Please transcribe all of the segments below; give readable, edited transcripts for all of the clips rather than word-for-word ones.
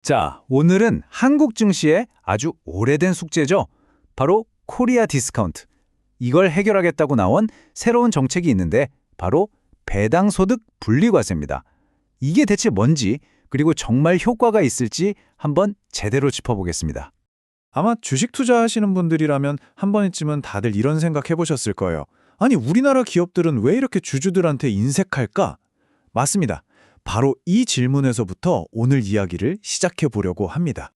자, 오늘은 한국 증시의 아주 오래된 숙제죠. 바로 코리아 디스카운트. 이걸 해결하겠다고 나온 새로운 정책이 있는데 바로 배당소득 분리과세입니다. 이게 대체 뭔지, 그리고 정말 효과가 있을지 한번 제대로 짚어보겠습니다. 아마 주식 투자하시는 분들이라면 한 번쯤은 다들 이런 생각 해보셨을 거예요. 아니, 우리나라 기업들은 왜 이렇게 주주들한테 인색할까? 맞습니다. 바로 이 질문에서부터 오늘 이야기를 시작해 보려고 합니다.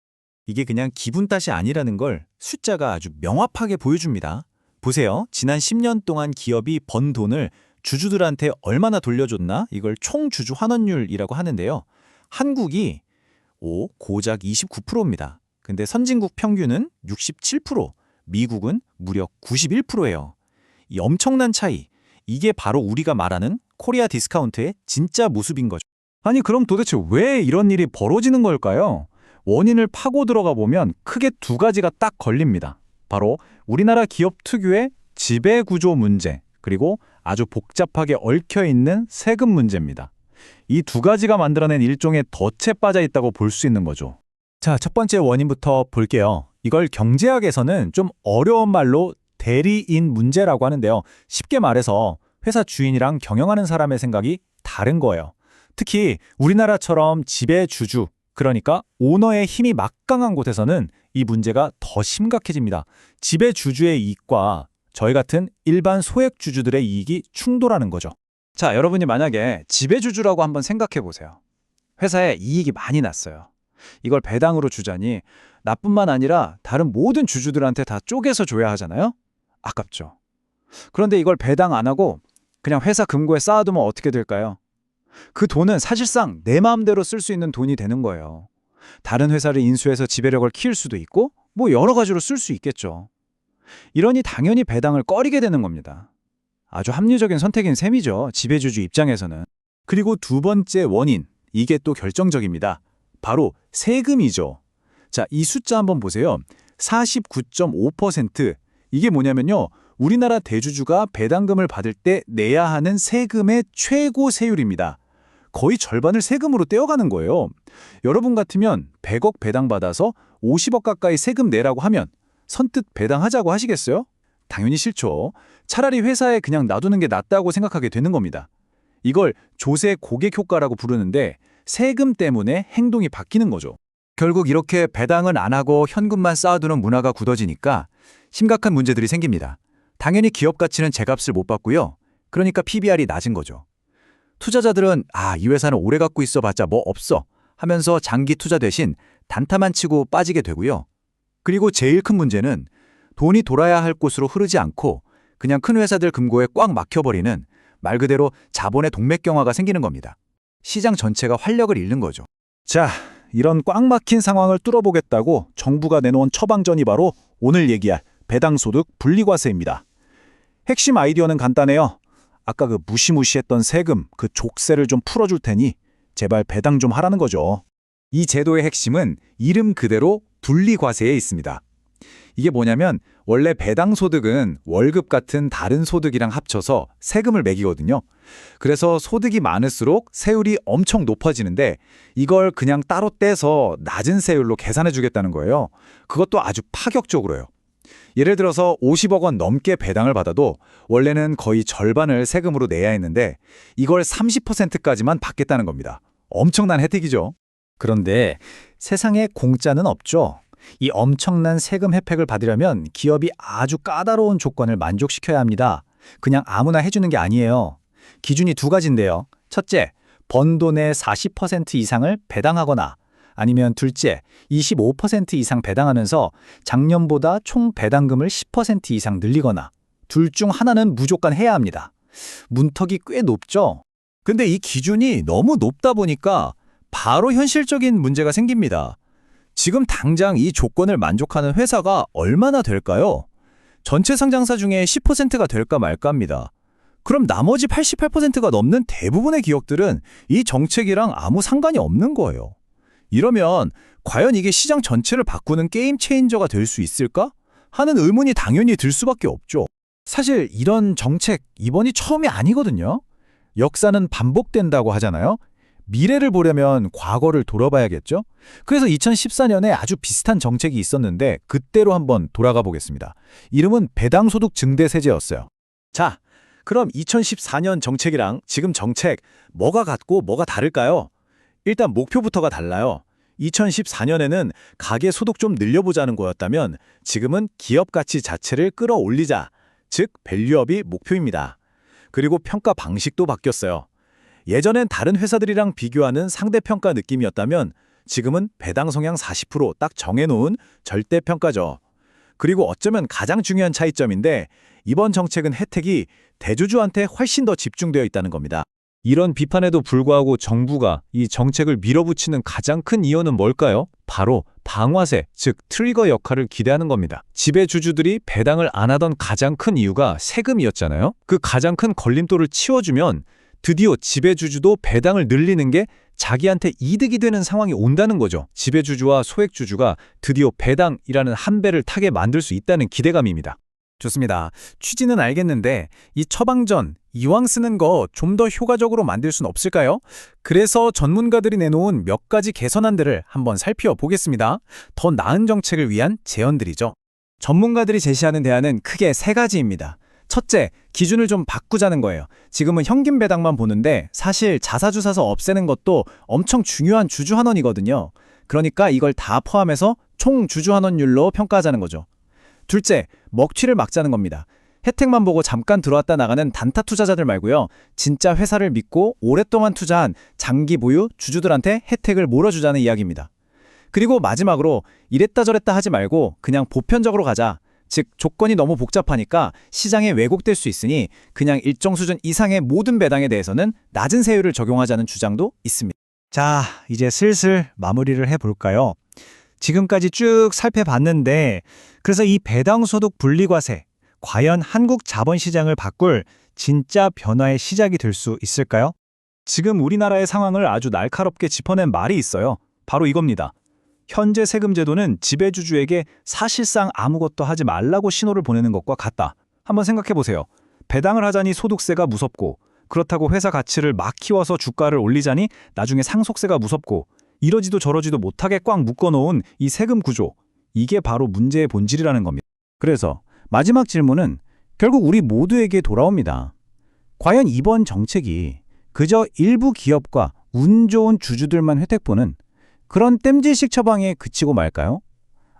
이게 그냥 기분 탓이 아니라는 걸 숫자가 아주 명확하게 보여줍니다. 보세요. 지난 10년 동안 기업이 번 돈을 주주들한테 얼마나 돌려줬나? 이걸 총주주 환원율이라고 하는데요. 한국이 고작 29%입니다. 근데 선진국 평균은 67%, 미국은 무려 91%예요. 이 엄청난 차이, 이게 바로 우리가 말하는 코리아 디스카운트의 진짜 모습인 거죠. 아니, 그럼 도대체 왜 이런 일이 벌어지는 걸까요? 원인을 파고 들어가 보면 크게 두 가지가 딱 걸립니다. 바로 우리나라 기업 특유의 지배구조 문제, 그리고 아주 복잡하게 얽혀있는 세금 문제입니다. 이 두 가지가 만들어낸 일종의 덫에 빠져 있다고 볼 수 있는 거죠. 자, 첫 번째 원인부터 볼게요. 이걸 경제학에서는 좀 어려운 말로 대리인 문제라고 하는데요. 쉽게 말해서 회사 주인이랑 경영하는 사람의 생각이 다른 거예요. 특히 우리나라처럼 지배주주, 그러니까 오너의 힘이 막강한 곳에서는 이 문제가 더 심각해집니다. 지배주주의 이익과 저희 같은 일반 소액주주들의 이익이 충돌하는 거죠. 자, 여러분이 만약에 지배주주라고 한번 생각해 보세요. 회사에 이익이 많이 났어요. 이걸 배당으로 주자니 나뿐만 아니라 다른 모든 주주들한테 다 쪼개서 줘야 하잖아요? 아깝죠. 그런데 이걸 배당 안 하고 그냥 회사 금고에 쌓아두면 어떻게 될까요? 그 돈은 사실상 내 마음대로 쓸 수 있는 돈이 되는 거예요. 다른 회사를 인수해서 지배력을 키울 수도 있고 뭐 여러 가지로 쓸 수 있겠죠. 이러니 당연히 배당을 꺼리게 되는 겁니다. 아주 합리적인 선택인 셈이죠. 지배주주 입장에서는. 그리고 두 번째 원인, 이게 또 결정적입니다. 바로 세금이죠. 자, 이 숫자 한번 보세요. 49.5%. 이게 뭐냐면요. 우리나라 대주주가 배당금을 받을 때 내야 하는 세금의 최고 세율입니다. 거의 절반을 세금으로 떼어가는 거예요. 여러분 같으면 100억 배당받아서 50억 가까이 세금 내라고 하면 선뜻 배당하자고 하시겠어요? 당연히 싫죠. 차라리 회사에 그냥 놔두는 게 낫다고 생각하게 되는 겁니다. 이걸 조세 고객 효과라고 부르는데 세금 때문에 행동이 바뀌는 거죠. 결국 이렇게 배당은 안 하고 현금만 쌓아두는 문화가 굳어지니까 심각한 문제들이 생깁니다. 당연히 기업 가치는 제값을 못 받고요. 그러니까 PBR이 낮은 거죠. 투자자들은 이 회사는 오래 갖고 있어봤자 뭐 없어 하면서 장기 투자 대신 단타만 치고 빠지게 되고요. 그리고 제일 큰 문제는 돈이 돌아야 할 곳으로 흐르지 않고 그냥 큰 회사들 금고에 꽉 막혀버리는 말 그대로 자본의 동맥경화가 생기는 겁니다. 시장 전체가 활력을 잃는 거죠. 자, 이런 꽉 막힌 상황을 뚫어보겠다고 정부가 내놓은 처방전이 바로 오늘 얘기할 배당소득 분리과세입니다. 핵심 아이디어는 간단해요. 아까 그 무시무시했던 세금, 그 족세를 좀 풀어줄 테니 제발 배당 좀 하라는 거죠. 이 제도의 핵심은 이름 그대로 분리과세에 있습니다. 이게 뭐냐면 원래 배당소득은 월급 같은 다른 소득이랑 합쳐서 세금을 매기거든요. 그래서 소득이 많을수록 세율이 엄청 높아지는데 이걸 그냥 따로 떼서 낮은 세율로 계산해 주겠다는 거예요. 그것도 아주 파격적으로요. 예를 들어서 50억 원 넘게 배당을 받아도 원래는 거의 절반을 세금으로 내야 했는데 이걸 30%까지만 받겠다는 겁니다. 엄청난 혜택이죠. 그런데 세상에 공짜는 없죠. 이 엄청난 세금 혜택을 받으려면 기업이 아주 까다로운 조건을 만족시켜야 합니다. 그냥 아무나 해주는 게 아니에요. 기준이 두 가지인데요. 첫째, 번 돈의 40% 이상을 배당하거나 아니면 둘째, 25% 이상 배당하면서 작년보다 총 배당금을 10% 이상 늘리거나 둘 중 하나는 무조건 해야 합니다. 문턱이 꽤 높죠? 근데 이 기준이 너무 높다 보니까 바로 현실적인 문제가 생깁니다. 지금 당장 이 조건을 만족하는 회사가 얼마나 될까요? 전체 상장사 중에 10%가 될까 말까입니다. 그럼 나머지 88%가 넘는 대부분의 기업들은 이 정책이랑 아무 상관이 없는 거예요. 이러면 과연 이게 시장 전체를 바꾸는 게임 체인저가 될 수 있을까? 하는 의문이 당연히 들 수밖에 없죠. 사실 이런 정책 이번이 처음이 아니거든요. 역사는 반복된다고 하잖아요. 미래를 보려면 과거를 돌아봐야겠죠? 그래서 2014년에 아주 비슷한 정책이 있었는데 그때로 한번 돌아가 보겠습니다. 이름은 배당소득 증대세제였어요. 자, 그럼 2014년 정책이랑 지금 정책 뭐가 같고 뭐가 다를까요? 일단 목표부터가 달라요. 2014년에는 가계 소득 좀 늘려보자는 거였다면 지금은 기업 가치 자체를 끌어올리자, 즉 밸류업이 목표입니다. 그리고 평가 방식도 바뀌었어요. 예전엔 다른 회사들이랑 비교하는 상대평가 느낌이었다면 지금은 배당 성향 40% 딱 정해놓은 절대평가죠. 그리고 어쩌면 가장 중요한 차이점인데 이번 정책은 혜택이 대주주한테 훨씬 더 집중되어 있다는 겁니다. 이런 비판에도 불구하고 정부가 이 정책을 밀어붙이는 가장 큰 이유는 뭘까요? 바로 방아쇠, 즉 트리거 역할을 기대하는 겁니다. 지배주주들이 배당을 안 하던 가장 큰 이유가 세금이었잖아요. 그 가장 큰 걸림돌을 치워주면 드디어 지배주주도 배당을 늘리는 게 자기한테 이득이 되는 상황이 온다는 거죠. 지배주주와 소액주주가 드디어 배당이라는 한 배를 타게 만들 수 있다는 기대감입니다. 좋습니다. 취지는 알겠는데 이 처방전, 이왕 쓰는 거 좀 더 효과적으로 만들 순 없을까요? 그래서 전문가들이 내놓은 몇 가지 개선안들을 한번 살펴보겠습니다. 더 나은 정책을 위한 제언들이죠. 전문가들이 제시하는 대안은 크게 세 가지입니다. 첫째, 기준을 좀 바꾸자는 거예요. 지금은 현금 배당만 보는데 사실 자사주 사서 없애는 것도 엄청 중요한 주주환원이거든요. 그러니까 이걸 다 포함해서 총 주주환원율로 평가하자는 거죠. 둘째, 먹튀를 막자는 겁니다. 혜택만 보고 잠깐 들어왔다 나가는 단타 투자자들 말고요. 진짜 회사를 믿고 오랫동안 투자한 장기 보유 주주들한테 혜택을 몰아주자는 이야기입니다. 그리고 마지막으로 이랬다 저랬다 하지 말고 그냥 보편적으로 가자. 즉 조건이 너무 복잡하니까 시장에 왜곡될 수 있으니 그냥 일정 수준 이상의 모든 배당에 대해서는 낮은 세율을 적용하자는 주장도 있습니다. 자, 이제 슬슬 마무리를 해볼까요? 지금까지 쭉 살펴봤는데 그래서 이 배당소득 분리과세, 과연 한국 자본시장을 바꿀 진짜 변화의 시작이 될 수 있을까요? 지금 우리나라의 상황을 아주 날카롭게 짚어낸 말이 있어요. 바로 이겁니다. 현재 세금 제도는 지배주주에게 사실상 아무것도 하지 말라고 신호를 보내는 것과 같다. 한번 생각해 보세요. 배당을 하자니 소득세가 무섭고 그렇다고 회사 가치를 막 키워서 주가를 올리자니 나중에 상속세가 무섭고 이러지도 저러지도 못하게 꽉 묶어놓은 이 세금 구조. 이게 바로 문제의 본질이라는 겁니다. 그래서 마지막 질문은 결국 우리 모두에게 돌아옵니다. 과연 이번 정책이 그저 일부 기업과 운 좋은 주주들만 혜택 보는 그런 땜질식 처방에 그치고 말까요?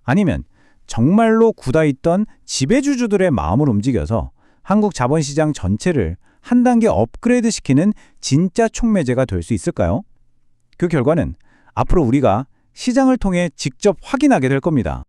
아니면 정말로 굳어있던 지배주주들의 마음을 움직여서 한국 자본시장 전체를 한 단계 업그레이드시키는 진짜 촉매제가 될 수 있을까요? 그 결과는 앞으로 우리가 시장을 통해 직접 확인하게 될 겁니다.